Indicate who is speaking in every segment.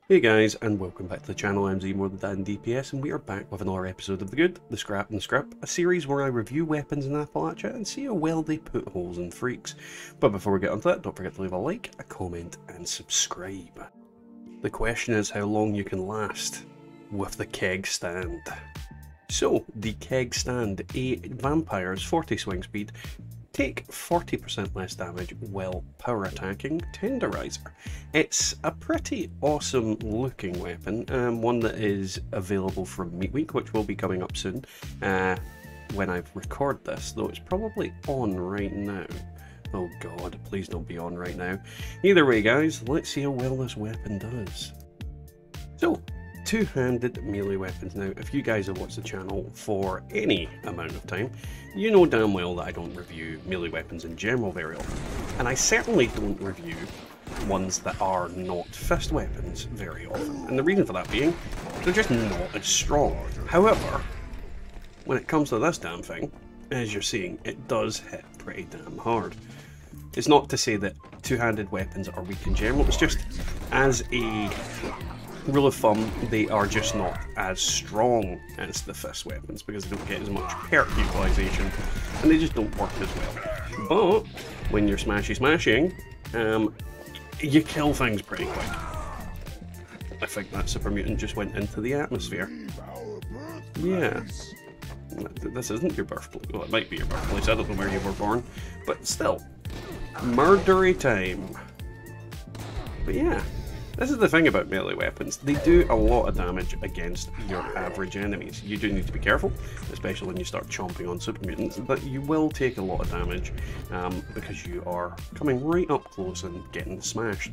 Speaker 1: Hey guys, and welcome back to the channel. I'm Z More the Dad in DPS, and we are back with another episode of The Good, The Scrap and the Scrip, a series where I review weapons in Appalachia and see how well they put holes in freaks. But before we get onto that, don't forget to leave a like, a comment, and subscribe. The question is how long you can last with the Keg Stand. So, the Keg Stand, a vampire's 40 swing speed, take 40% less damage while power attacking Tenderizer. It's a pretty awesome looking weapon, one that is available from Meat Week, which will be coming up soon when I record this, though it's probably on right now. Oh god, please don't be on right now. Either way guys, let's see how well this weapon does. So, two-handed melee weapons. Now, if you guys have watched the channel for any amount of time, you know damn well that I don't review melee weapons in general very often. And I certainly don't review ones that are not fist weapons very often. And the reason for that being, they're just not as strong. However, when it comes to this damn thing, as you're seeing, it does hit pretty damn hard. It's not to say that two-handed weapons are weak in general, it's just as a rule of thumb, they are just not as strong as the fist weapons because they don't get as much perk utilization and they just don't work as well. But when you're smashing, you kill things pretty quick. I think that super mutant just went into the atmosphere. Yeah. This isn't your birthplace. Well, it might be your birthplace. I don't know where you were born. But still. Murdery time. But yeah. This is the thing about melee weapons, they do a lot of damage against your average enemies. You do need to be careful, especially when you start chomping on super mutants, but you will take a lot of damage because you are coming right up close and getting smashed.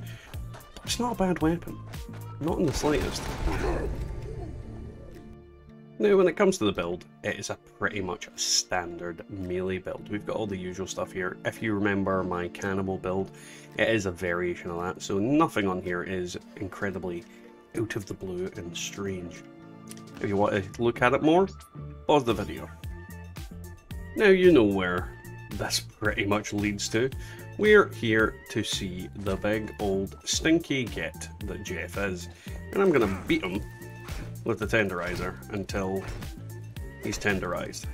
Speaker 1: It's not a bad weapon, not in the slightest. Now when it comes to the build, it is a pretty much standard melee build. We've got all the usual stuff here. If you remember my cannibal build, it is a variation of that, so nothing on here is incredibly out of the blue and strange. If you want to look at it more, pause the video. Now you know where this pretty much leads to. We're here to see the big old stinky git that Jeff is, and I'm going to beat him with the tenderizer until he's tenderized.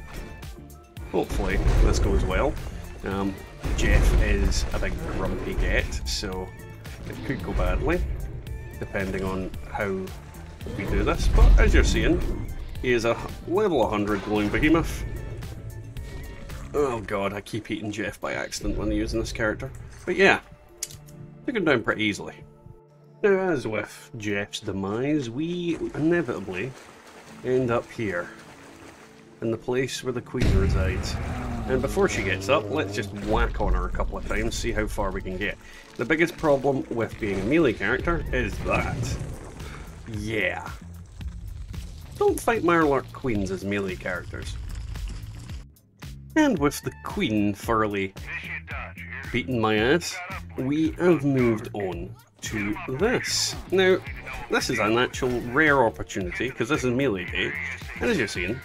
Speaker 1: Hopefully this goes well. Jeff is a big grumpy get, so it could go badly depending on how we do this, but as you're seeing, he is a level 100 glowing behemoth. Oh god, I keep eating Jeff by accident when using this character. But yeah, took him down pretty easily. Now, as with Jeff's demise, we inevitably end up here, in the place where the Queen resides. And before she gets up, let's just whack on her a couple of times, see how far we can get. The biggest problem with being a melee character is that. Yeah. Don't fight Mirelurk Queens as melee characters. And with the Queen thoroughly beating my ass, we have moved on to this. Now, this is an actual rare opportunity, because this is melee day, and as you're seeing,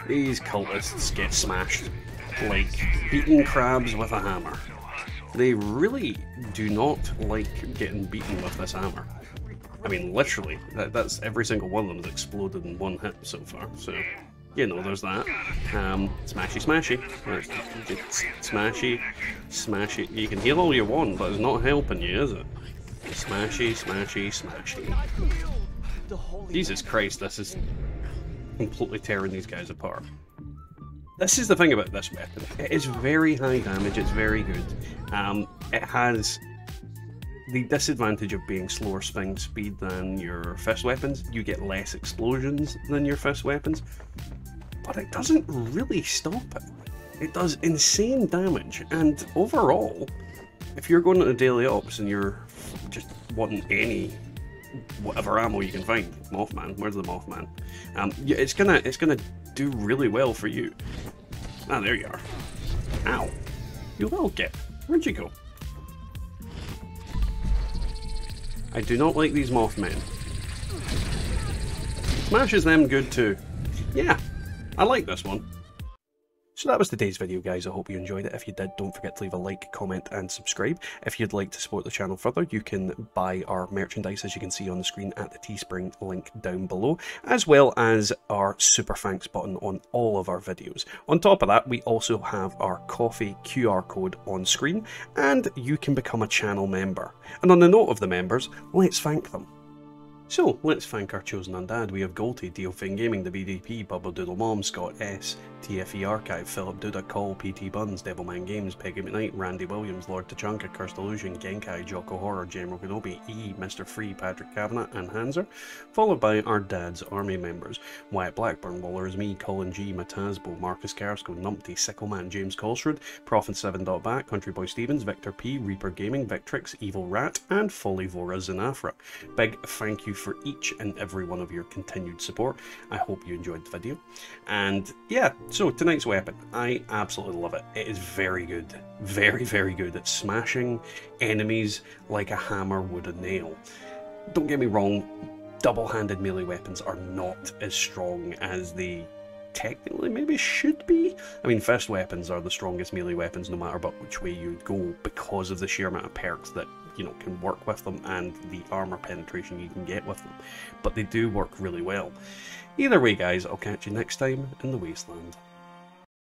Speaker 1: these cultists get smashed like beating crabs with a hammer. They really do not like getting beaten with this hammer. I mean, literally, that's every single one of them has exploded in one hit so far, so you know, there's that. Smashy. Smashy. You can heal all you want, but it's not helping you, is it? Smashy. Jesus Christ, this is completely tearing these guys apart. This is the thing about this weapon. It is very high damage, it's very good. It has the disadvantage of being slower swing speed than your fist weapons. You get less explosions than your fist weapons, but it doesn't really stop it. It does insane damage, and overall, if you're going into daily ops and you're just wanting any whatever ammo you can find, Mothman, where's the Mothman? It's gonna do really well for you. Ah, there you are. Ow. You little git. Where'd you go? I do not like these Mothmen. Smashes them good too. Yeah, I like this one. So that was today's video, guys. I hope you enjoyed it. If you did, don't forget to leave a like, comment and subscribe. If you'd like to support the channel further, you can buy our merchandise, as you can see on the screen, at the Teespring link down below, as well as our super thanks button on all of our videos. On top of that, we also have our Ko-fi QR code on screen, and you can become a channel member. And on the note of the members, let's thank them. So, let's thank our chosen undad. We have Golty, Deofing Gaming, the BDP, Bubba Doodle Mom, Scott S, TFE Archive, Philip Duda, Call, PT Buns, Devilman Games, Peggy McKnight, Randy Williams, Lord Tachanka, Cursed Illusion, Genkai, Jocko Horror, General Kenobi, E, Mr. Free, Patrick Kavanagh, and Hanser, followed by our dad's army members, Wyatt Blackburn, Waller is Me, Colin G, Matazbo, Marcus Carrasco, Numpty, Sickleman, James Colsrud, Prof and 7.back, Country Boy Stevens, Victor P, Reaper Gaming, Victrix, Evil Rat, and Folivora Zinafra. Big thank you for each and every one of your continued support. I hope you enjoyed the video. And yeah, so tonight's weapon, I absolutely love it. It is very good. Very, very good at smashing enemies like a hammer would a nail. Don't get me wrong, double-handed melee weapons are not as strong as they technically maybe should be. I mean, fist weapons are the strongest melee weapons no matter but which way you go, because of the sheer amount of perks that, you know, can work with them and the armor penetration you can get with them. But they do work really well. Either way, guys, I'll catch you next time in the Wasteland.